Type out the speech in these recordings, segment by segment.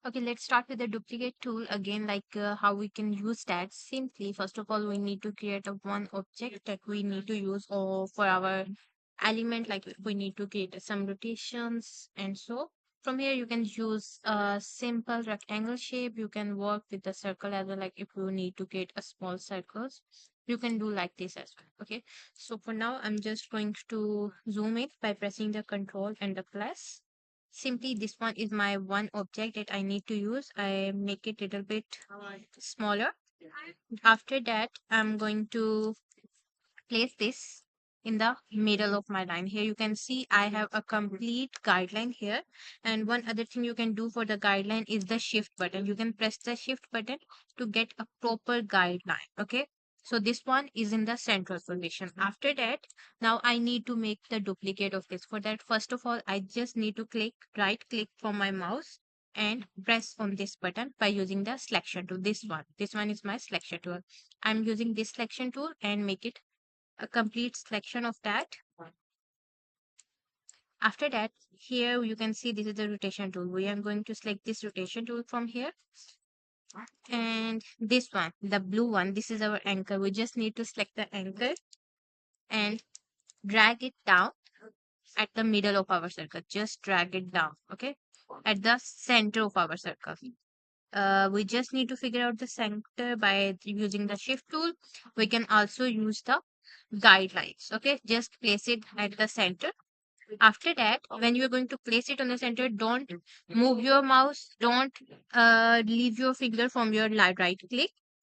Okay, let's start with the duplicate tool again, how we can use that. Simply, first of all, we need to create a one object that we need to use or for our element, like we need to create some rotations. And so from here, you can use a simple rectangle shape. You can work with the circle as well. Like if you need to create a small circles, you can do like this as well. Okay, so for now, I'm just going to zoom it by pressing the control and the plus. Simply, this one is my one object that I need to use. I make it a little bit smaller. After that, I'm going to place this in the middle of my line. Here you can see I have a complete guideline here. And one other thing you can do for the guideline is the shift button. You can press the shift button to get a proper guideline. Okay. So this one is in the central position. After that, now I need to make the duplicate of this. For that, first of all, I just need to right click from my mouse and press on this button by using the selection tool. This one is my selection tool. I'm using this selection tool and make it a complete selection of that. After that, here you can see this is the rotation tool. We are going to select this rotation tool from here. And this one, the blue one, this is our anchor. We just need to select the anchor and drag it down at the middle of our circle. Just drag it down, okay? At the center of our circle. We just need to figure out the center by using the shift tool. We can also use the guidelines, okay? Just place it at the center. After that, when you are going to place it on the center, don't move your mouse, don't leave your finger from your right click.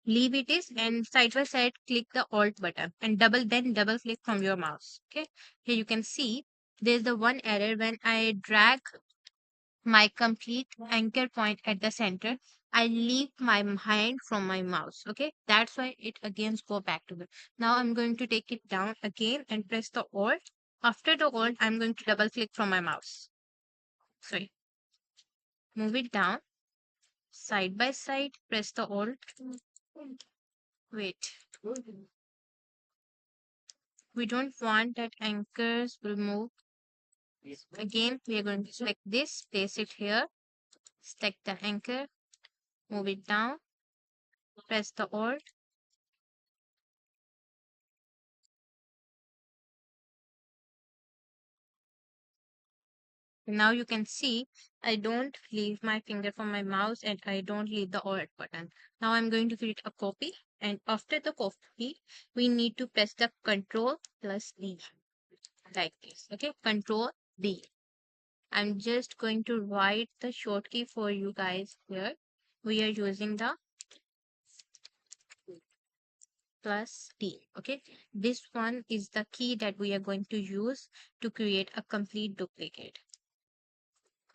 Leave it is and side by side click the alt button and double click from your mouse. Okay. Here you can see there's the one error when I drag my complete anchor point at the center. I leave my hand from my mouse. Okay. That's why it again go back to the. Now I'm going to take it down again and press the alt. After the alt, I'm going to double click from my mouse. Sorry. Move it down side by side. Press the alt. Wait. We don't want that anchors will move. Again, we are going to select this, place it here, select the anchor, move it down, press the alt. Now you can see I don't leave my finger from my mouse and I don't leave the alt button. Now I'm going to create a copy, and after the copy, we need to press the Control plus D like this. Okay, Control D. I'm just going to write the shortcut for you guys here. We are using the plus D. Okay, this one is the key that we are going to use to create a complete duplicate.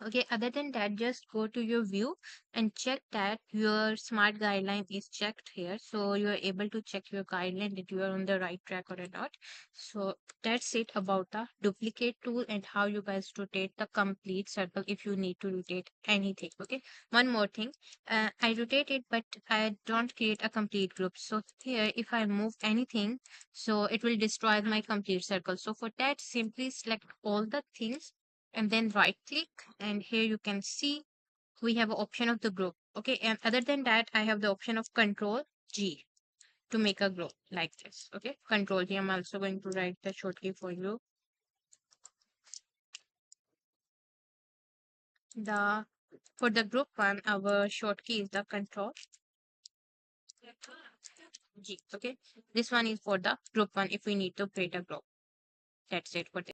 Okay, other than that, just go to your view and check that your smart guideline is checked here. So you are able to check your guideline that you are on the right track or not. So that's it about the duplicate tool and how you guys rotate the complete circle if you need to rotate anything. Okay, one more thing. I rotate it, but I don't create a complete group. So here, if I move anything, so it will destroy my complete circle. So for that, simply select all the things and then right click, and here you can see we have an option of the group. Okay, and other than that, I have the option of Control G to make a group like this. Okay, Control G. I'm also going to write the shortcut for you. The For the group one, our shortcut is the Control G. Okay, this one is for the group one if we need to create a group. That's it for this.